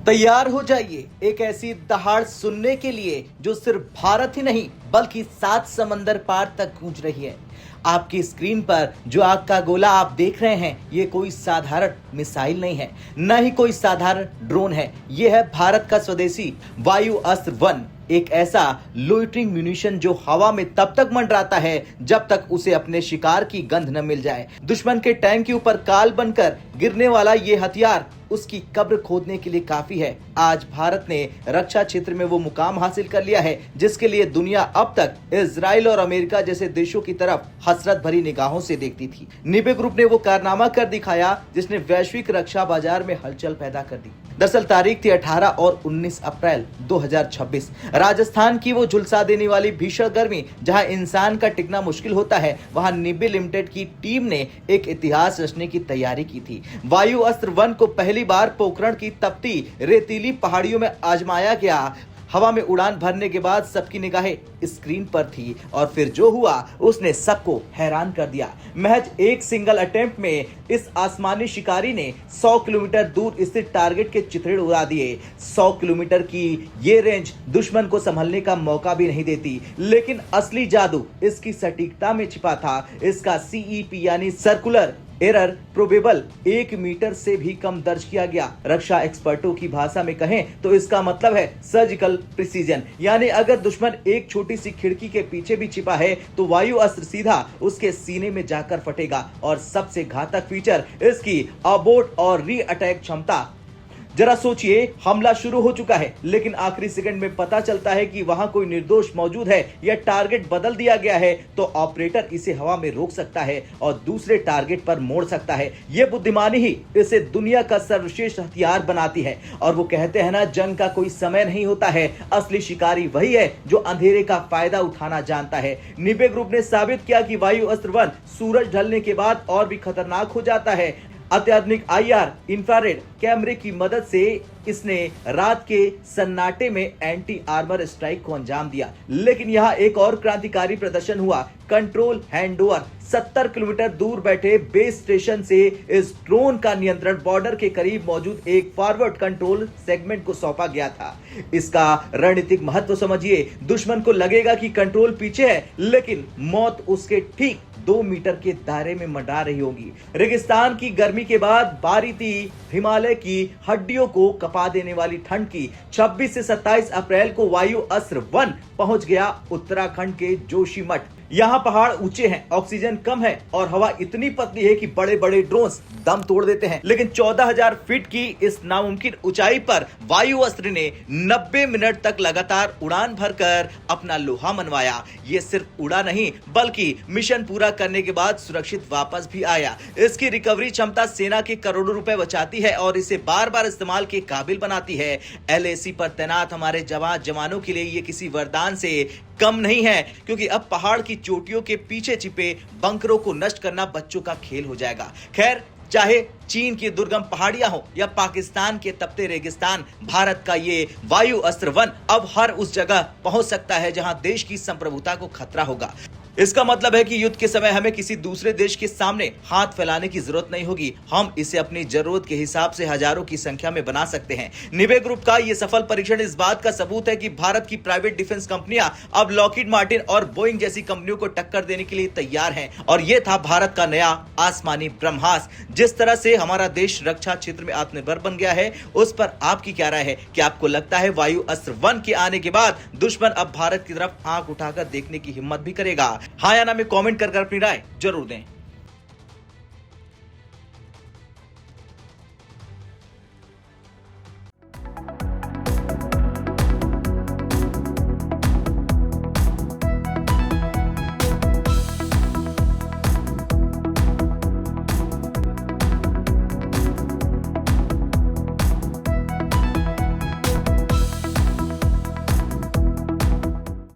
तैयार हो जाइए एक ऐसी दहाड़ सुनने के लिए जो सिर्फ भारत ही नहीं बल्कि 7 समंदर पार तक गूंज रही है। आपकी स्क्रीन पर जो आग का गोला आप देख रहे हैं, ये कोई साधारण मिसाइल नहीं है, न ही कोई साधारण ड्रोन है। ये है भारत का स्वदेशी वायु अस्त्र 1, एक ऐसा लोइटरिंग म्यूनिशन जो हवा में तब तक मंडराता है जब तक उसे अपने शिकार की गंध न मिल जाए। दुश्मन के टैंक के ऊपर काल बनकर गिरने वाला ये हथियार उसकी कब्र खोदने के लिए काफी है। आज भारत ने रक्षा क्षेत्र में वो मुकाम हासिल कर लिया है जिसके लिए दुनिया अब तक इजराइल और अमेरिका जैसे देशों की तरफ हसरत भरी निगाहों से देखती थी। निबे ग्रुप ने वो कारनामा कर दिखाया जिसने वैश्विक रक्षा बाजार में हलचल पैदा कर दी। दरअसल तारीख थी 18 और 19 अप्रैल 2026। राजस्थान की वो झुलसा देने वाली भीषण गर्मी जहां इंसान का टिकना मुश्किल होता है, वहां निबे लिमिटेड की टीम ने एक इतिहास रचने की तैयारी की थी। वायु अस्त्र 1 को पहली बार पोखरण की तपती रेतीली पहाड़ियों में आजमाया गया। हवा में उड़ान भरने के बाद सबकी निगाहें स्क्रीन पर थी और फिर जो हुआ उसने सबको हैरान कर दिया। महज एक सिंगल अटेम्प्ट में इस आसमानी शिकारी ने 100 किलोमीटर दूर स्थित टारगेट के चिथड़े उड़ा दिए। 100 किलोमीटर की ये रेंज दुश्मन को संभलने का मौका भी नहीं देती, लेकिन असली जादू इसकी सटीकता में छिपा था। इसका CEP यानी सर्कुलर एरर प्रोबेबल 1 मीटर से भी कम दर्ज किया गया। रक्षा एक्सपर्टों की भाषा में कहें तो इसका मतलब है सर्जिकल प्रिसीजन, यानी अगर दुश्मन एक छोटी सी खिड़की के पीछे भी छिपा है तो वायु अस्त्र सीधा उसके सीने में जाकर फटेगा। और सबसे घातक फीचर इसकी अबोर्ट और री अटैक क्षमता। जरा सोचिए, हमला शुरू हो चुका है लेकिन आखिरी सेकंड में पता चलता है कि वहां कोई निर्दोष मौजूद है या टारगेट बदल दिया गया है, तो ऑपरेटर इसे हवा में रोक सकता है और दूसरे टारगेट पर मोड़ सकता है। यह बुद्धिमानी ही इसे दुनिया का सर्वश्रेष्ठ हथियार बनाती है। और वो कहते हैं ना, जंग का कोई समय नहीं होता है, असली शिकारी वही है जो अंधेरे का फायदा उठाना जानता है। निबे ग्रुप ने साबित किया कि वायु अस्त्र 1 सूरज ढलने के बाद और भी खतरनाक हो जाता है। अत्याधुनिक IR इंफ्रारेड कैमरे की मदद से इसने रात के सन्नाटे में एंटी आर्मर स्ट्राइक को अंजाम दिया। लेकिन यहाँ एक और क्रांतिकारी प्रदर्शन हुआ। कंट्रोल हैंडओवर 70 किलोमीटर दूर बैठे बेस स्टेशन से इस ड्रोन का नियंत्रण बॉर्डर के करीब मौजूद एक फॉरवर्ड कंट्रोल सेगमेंट को सौंपा गया था। इसका रणनीतिक महत्व समझिए। दुश्मन को लगेगा कि कंट्रोल पीछे है, लेकिन मौत उसके ठीक 2 मीटर के दायरे में मंडरा रही होगी। रेगिस्तान की गर्मी के बाद बारी थी हिमालय की हड्डियों को कपा देने वाली ठंड की। 26 से 27 अप्रैल को वायु अस्त्र 1 पहुंच गया उत्तराखंड के जोशीमठ। यहाँ पहाड़ ऊंचे हैं, ऑक्सीजन कम है और हवा इतनी पतली है कि बड़े बड़े ड्रोन्स दम तोड़ देते हैं। लेकिन 14,000 फीट की इस नामुमकिन ऊंचाई पर वायु अस्त्र ने 90 मिनट तक लगातार उड़ान भरकर अपना लोहा मनवाया। ये सिर्फ उड़ा नहीं बल्कि मिशन पूरा करने के बाद सुरक्षित वापस भी आया। इसकी रिकवरी क्षमता सेना के करोड़ों रुपए बचाती है और इसे बार बार इस्तेमाल के काबिल बनाती है। LAC पर तैनात हमारे जवानों के लिए ये किसी वरदान से कम नहीं है, क्योंकि अब पहाड़ की चोटियों के पीछे छिपे बंकरों को नष्ट करना बच्चों का खेल हो जाएगा। खैर, चाहे चीन की दुर्गम पहाड़ियां हो या पाकिस्तान के तपते रेगिस्तान, भारत का ये वायु अस्त्र 1 अब हर उस जगह पहुंच सकता है जहां देश की संप्रभुता को खतरा होगा। इसका मतलब है कि युद्ध के समय हमें किसी दूसरे देश के सामने हाथ फैलाने की जरूरत नहीं होगी। हम इसे अपनी जरूरत के हिसाब से हजारों की संख्या में बना सकते हैं। निबे ग्रुप का यह सफल परीक्षण इस बात का सबूत है कि भारत की प्राइवेट डिफेंस कंपनियां अब लॉकहीड मार्टिन और बोइंग जैसी कंपनियों को टक्कर देने के लिए तैयार हैं। और यह था भारत का नया आसमानी ब्रह्मास्त्र। जिस तरह से हमारा देश रक्षा क्षेत्र में आत्मनिर्भर बन गया है, उस पर आपकी क्या राय है? क्या आपको लगता है वायु अस्त्र 1 के आने के बाद दुश्मन अब भारत की तरफ आंख उठाकर देखने की हिम्मत भी करेगा? हाँ या ना में कमेंट कर अपनी राय जरूर दें।